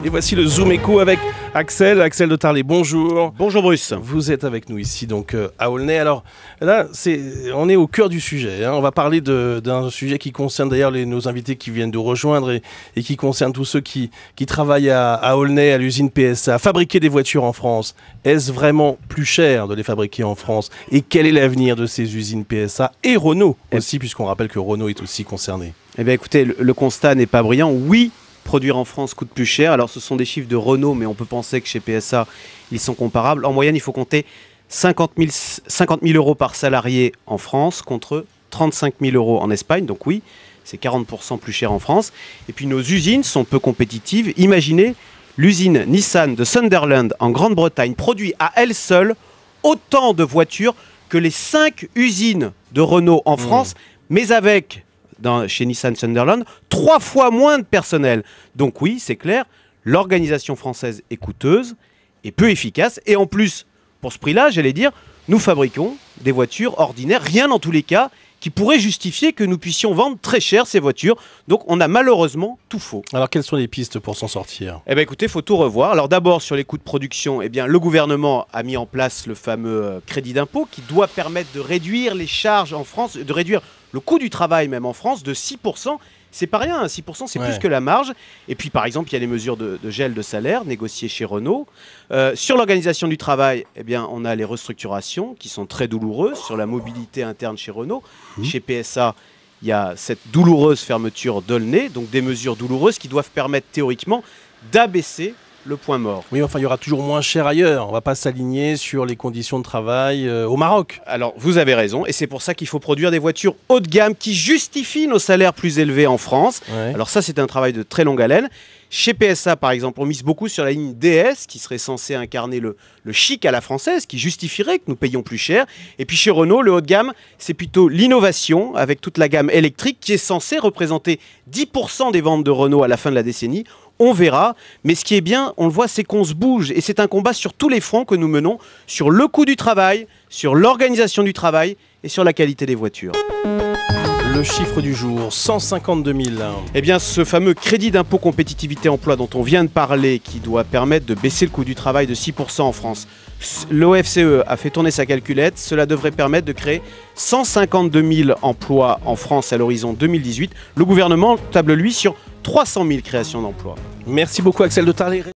Et voici le Zoom Éco avec Axel de Tarlet. Bonjour. Bonjour Bruce. Vous êtes avec nous ici donc à Aulnay. Alors là, on est au cœur du sujet. On va parler d'un sujet qui concerne d'ailleurs nos invités qui viennent de rejoindre et qui concerne tous ceux qui travaillent à Aulnay, à l'usine PSA. Fabriquer des voitures en France, est-ce vraiment plus cher de les fabriquer en France? Et quel est l'avenir de ces usines PSA et Renault aussi, puisqu'on rappelle que Renault est aussi concerné? Eh bien écoutez, le constat n'est pas brillant. Oui, produire en France coûte plus cher. Alors ce sont des chiffres de Renault, mais on peut penser que chez PSA, ils sont comparables. En moyenne, il faut compter 50 000 euros par salarié en France contre 35 000 euros en Espagne. Donc oui, c'est 40% plus cher en France. Et puis nos usines sont peu compétitives. Imaginez, l'usine Nissan de Sunderland en Grande-Bretagne produit à elle seule autant de voitures que les 5 usines de Renault en France, mais avec... chez Nissan Sunderland, 3 fois moins de personnel. Donc oui, c'est clair, l'organisation française est coûteuse et peu efficace. Et en plus, pour ce prix-là, j'allais dire, nous fabriquons des voitures ordinaires, rien dans tous les cas, qui pourrait justifier que nous puissions vendre très cher ces voitures. Donc on a malheureusement tout faux. Alors quelles sont les pistes pour s'en sortir? Eh bien écoutez, il faut tout revoir. Alors d'abord sur les coûts de production, eh bien, le gouvernement a mis en place le fameux crédit d'impôt qui doit permettre de réduire les charges en France, de réduire le coût du travail même en France de 6%. C'est pas rien, 6% c'est plus que la marge. Et puis par exemple, il y a les mesures de gel de salaire négociées chez Renault. Sur l'organisation du travail, eh bien, on a les restructurations qui sont très douloureuses sur la mobilité interne chez Renault. Chez PSA, il y a cette douloureuse fermeture d'Aulnay, donc des mesures douloureuses qui doivent permettre théoriquement d'abaisser le point mort. Oui, enfin, il y aura toujours moins cher ailleurs. On ne va pas s'aligner sur les conditions de travail au Maroc. Alors, vous avez raison. Et c'est pour ça qu'il faut produire des voitures haut de gamme qui justifient nos salaires plus élevés en France. Ouais. Alors ça, c'est un travail de très longue haleine. Chez PSA, par exemple, on mise beaucoup sur la ligne DS, qui serait censée incarner le chic à la française, qui justifierait que nous payions plus cher. Et puis chez Renault, le haut de gamme, c'est plutôt l'innovation, avec toute la gamme électrique, qui est censée représenter 10% des ventes de Renault à la fin de la décennie. On verra, mais ce qui est bien, on le voit, c'est qu'on se bouge. Et c'est un combat sur tous les fronts que nous menons, sur le coût du travail, sur l'organisation du travail et sur la qualité des voitures. Le chiffre du jour, 152 000. Eh bien, ce fameux crédit d'impôt compétitivité emploi dont on vient de parler, qui doit permettre de baisser le coût du travail de 6% en France. L'OFCE a fait tourner sa calculette. Cela devrait permettre de créer 152 000 emplois en France à l'horizon 2018. Le gouvernement table, lui, sur 300 000 créations d'emplois. Merci beaucoup, Axel de Tarlet.